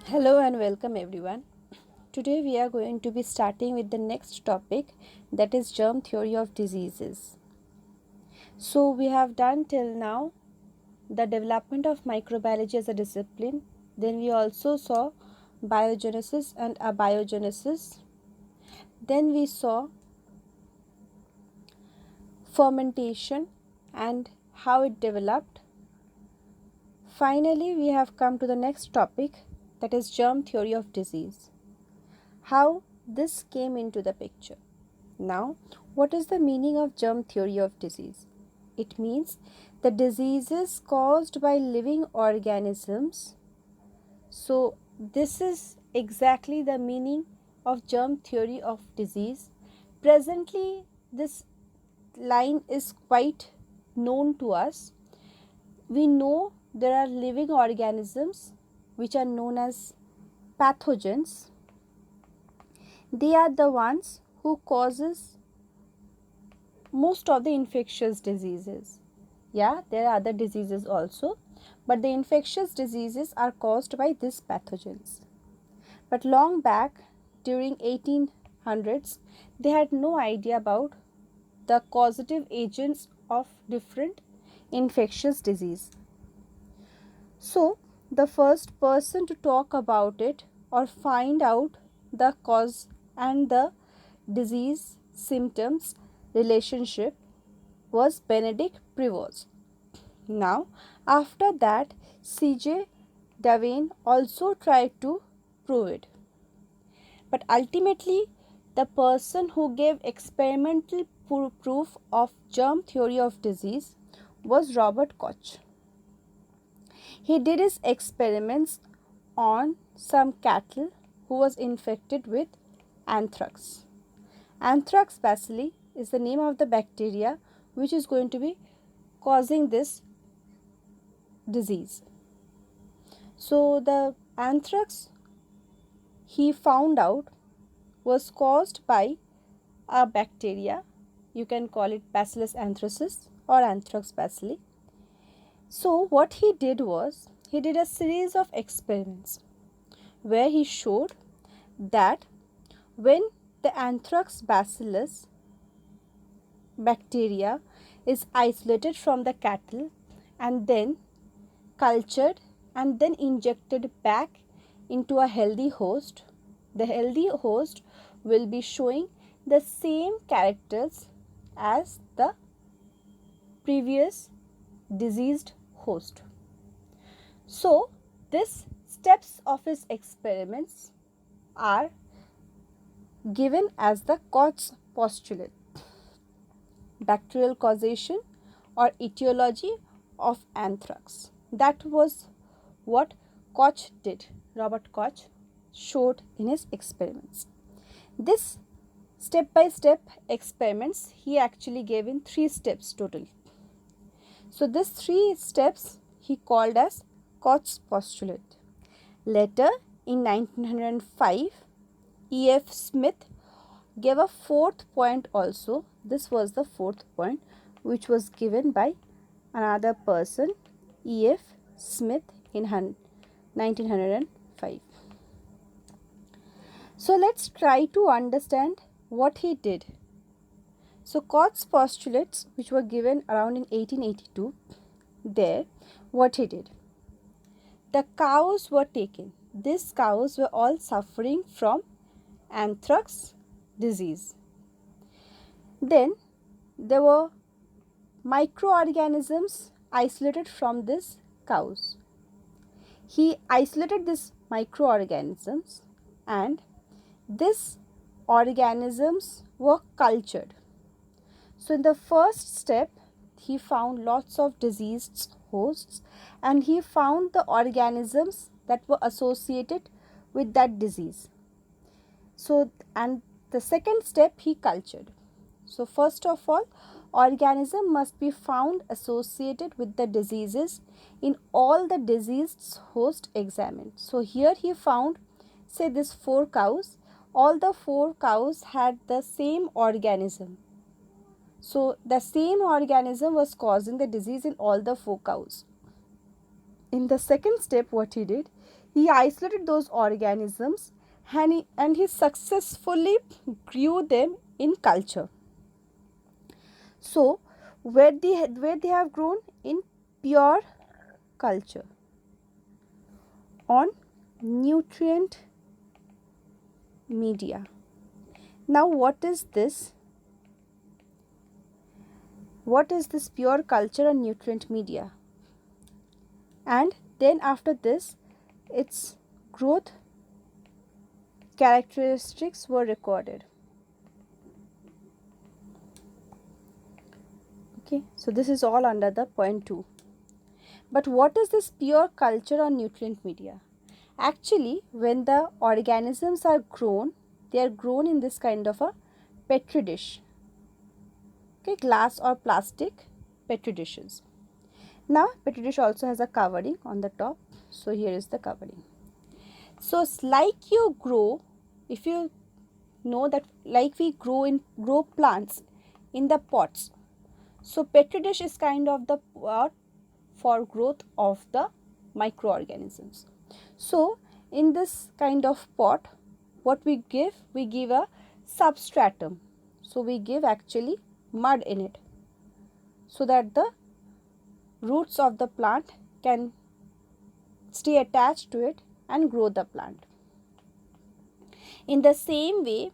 Hello and welcome everyone. Today we are going to be starting with the next topic, that is germ theory of diseases. So we have done till now the development of microbiology as a discipline. Then we also saw biogenesis and abiogenesis. Then we saw fermentation and how it developed. Finally, we have come to the next topic, that is germ theory of disease. How this came into the picture. Now, what is the meaning of germ theory of disease? It means the diseases caused by living organisms. So, this is exactly the meaning of germ theory of disease. Presently, this line is quite known to us. We know there are living organisms which are known as pathogens. They are the ones who causes most of the infectious diseases. Yeah, there are other diseases also, but the infectious diseases are caused by these pathogens. But long back, during 1800s, they had no idea about the causative agents of different infectious disease. So, the first person to talk about it or find out the cause and the disease symptoms relationship was Benedict Prevost. Now, after that, C.J. Davine also tried to prove it. But ultimately, the person who gave experimental proof of germ theory of disease was Robert Koch. He did his experiments on some cattle who was infected with anthrax. Anthrax bacilli is the name of the bacteria which is going to be causing this disease. So the anthrax he found out was caused by a bacteria. You can call it Bacillus anthracis or Anthrax bacilli. So what he did was he did a series of experiments where he showed that when the Anthrax bacillus bacteria is isolated from the cattle and then cultured and then injected back into a healthy host, the healthy host will be showing the same characters as the previous diseased host. So, these steps of his experiments are given as the Koch's postulate. Bacterial causation or etiology of anthrax. That was what Koch did. Robert Koch showed in his experiments. This step-by-step experiments he actually gave in 3 steps total. So these 3 steps he called as Koch's postulate. Later in 1905, E.F. Smith gave a 4th point also. This was the 4th point which was given by another person, E.F. Smith, in 1905. So let's try to understand what he did. So Koch's postulates, which were given around in 1882, there what he did. The cows were taken. These cows were all suffering from anthrax disease. Then there were microorganisms isolated from these cows. He isolated these microorganisms and these organisms were cultured. So in the first step, he found lots of diseased hosts and he found the organisms that were associated with that disease. So, and the second step he cultured. So first of all, organism must be found associated with the diseases in all the diseased host examined. So here he found, say, these 4 cows, all the 4 cows had the same organism. So the same organism was causing the disease in all the 4 cows. In the second step, what he did, He isolated those organisms and he successfully grew them in culture. So where they have grown? In pure culture on nutrient media. Now what is this? What is this pure culture on nutrient media? And then after this, its growth characteristics were recorded. Okay, so this is all under the point 2. But what is this pure culture on nutrient media? Actually, when the organisms are grown, they are grown in this kind of a petri dish. Okay, glass or plastic petri dishes. Now, petri dish also has a covering on the top. So here is the covering. So like you grow, if you know that like we grow plants in the pots. So petri dish is kind of the pot for growth of the microorganisms. So in this kind of pot, what we give? We give a substratum. So we give actually mud in it so that the roots of the plant can stay attached to it and grow the plant. In the same way,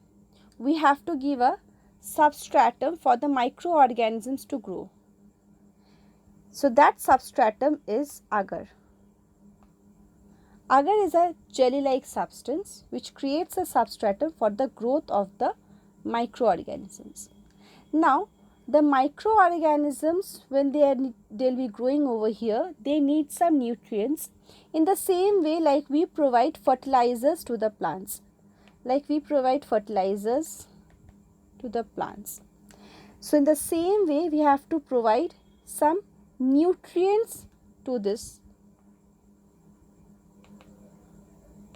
we have to give a substratum for the microorganisms to grow. So that substratum is agar. Agar is a jelly-like substance which creates a substratum for the growth of the microorganisms. Now, the microorganisms, when they'll be growing over here, they need some nutrients in the same way like we provide fertilizers to the plants. So in the same way, we have to provide some nutrients to this.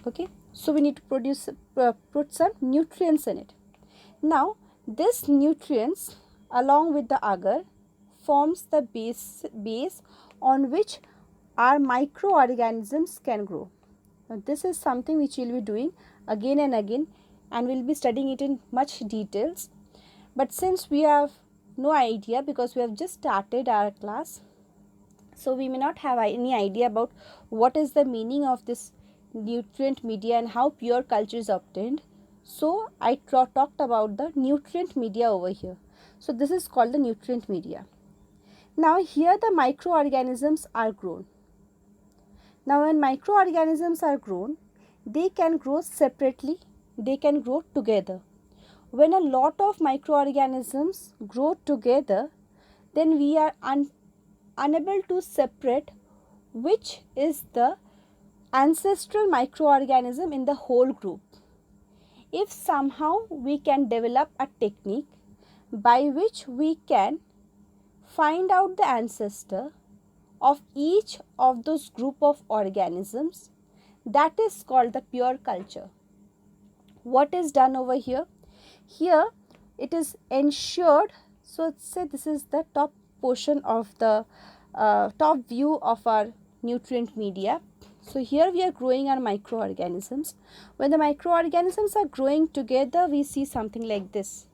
Okay, so we need to put some nutrients in it. Now, this nutrients along with the agar forms the base on which our microorganisms can grow. Now, this is something which we will be doing again and again, and we will be studying it in much details. But since we have no idea because we have just started our class, so we may not have any idea about what is the meaning of this nutrient media and how pure culture is obtained. So I talked about the nutrient media over here. So this is called the nutrient media. Now here the microorganisms are grown. Now when microorganisms are grown, they can grow separately, they can grow together. When a lot of microorganisms grow together, then we are unable to separate which is the ancestral microorganism in the whole group. If somehow we can develop a technique by which we can find out the ancestor of each of those group of organisms, that is called the pure culture. What is done over here? Here it is ensured. So say this is the top portion of the top view of our nutrient media. So here we are growing our microorganisms. When the microorganisms are growing together, we see something like this.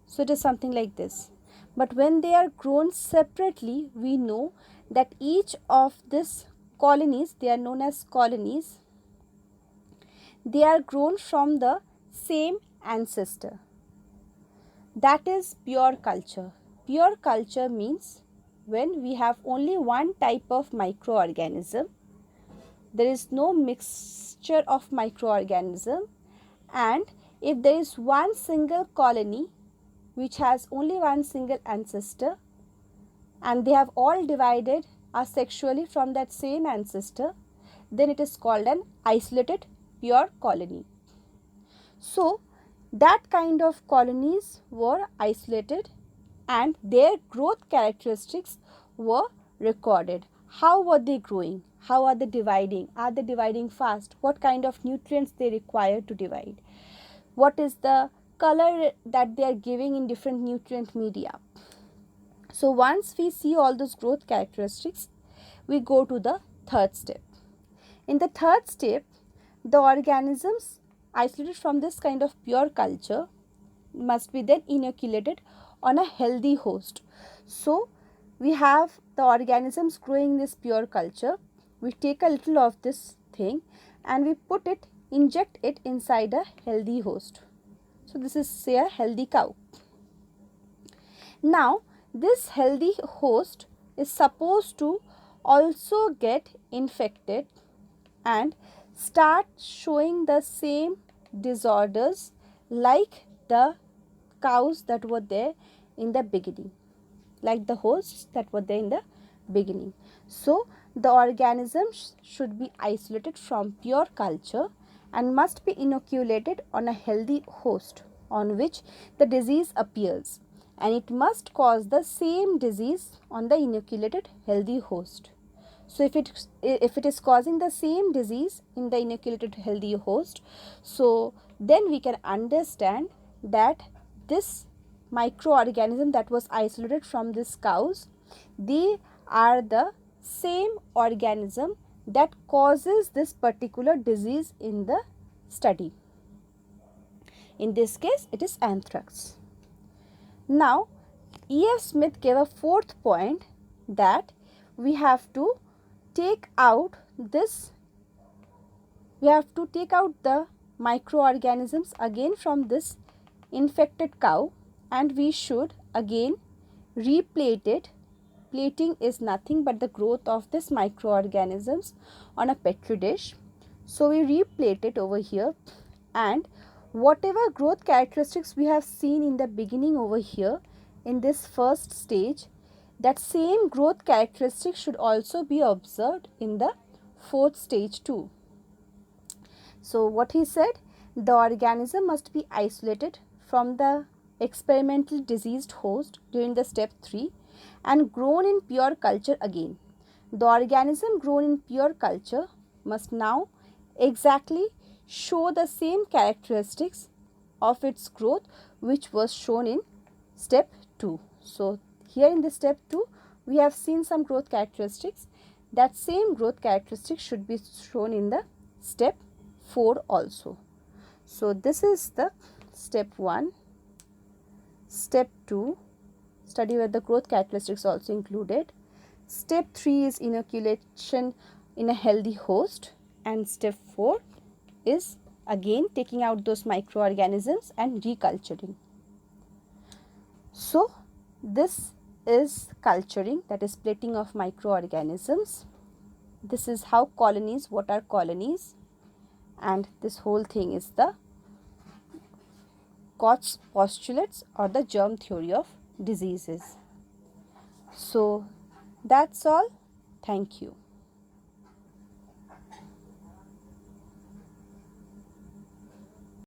So it is something like this. But when they are grown separately, we know that each of these colonies, they are known as colonies, they are grown from the same ancestor. That is pure culture. Pure culture means when we have only one type of microorganism, there is no mixture of microorganism, and if there is one single colony which has only one single ancestor and they have all divided asexually from that same ancestor, then it is called an isolated pure colony. So that kind of colonies were isolated and their growth characteristics were recorded. How were they growing? How are they dividing? Are they dividing fast? What kind of nutrients they require to divide? What is the color that they are giving in different nutrient media? So once we see all those growth characteristics, we go to the third step. In the third step, the organisms isolated from this kind of pure culture must be then inoculated on a healthy host. So, we have the organisms growing in this pure culture. We take a little of this thing and we inject it inside a healthy host. So, this is say a healthy cow. Now, this healthy host is supposed to also get infected and start showing the same disorders like the cows that were there in the beginning, like the hosts that were there in the beginning. So, the organisms should be isolated from pure culture and must be inoculated on a healthy host on which the disease appears, and it must cause the same disease on the inoculated healthy host. So, if it is causing the same disease in the inoculated healthy host, so then we can understand that this microorganism that was isolated from these cows, they are the same organism that causes this particular disease in the study. In this case, it is anthrax. Now, E.F. Smith gave a fourth point that we have to take out the microorganisms again from this infected cow, and we should again replate it. Plating is nothing but the growth of this microorganisms on a petri dish. So, we replate it over here, and whatever growth characteristics we have seen in the beginning over here in this first stage, that same growth characteristic should also be observed in the fourth stage too. So, what he said, the organism must be isolated from the experimental diseased host during the step 3 and grown in pure culture again. The organism grown in pure culture must now exactly show the same characteristics of its growth which was shown in step 2. So, here in this step 2, we have seen some growth characteristics. That same growth characteristic should be shown in the step 4 also. So, this is the step 1, step 2, study where the growth characteristics also included. Step 3 is inoculation in a healthy host, and step 4 is again taking out those microorganisms and reculturing. So, this is culturing, that is plating of microorganisms. This is how colonies, what are colonies, and this whole thing is the Koch's postulates or the germ theory of diseases. So, that's all. Thank you.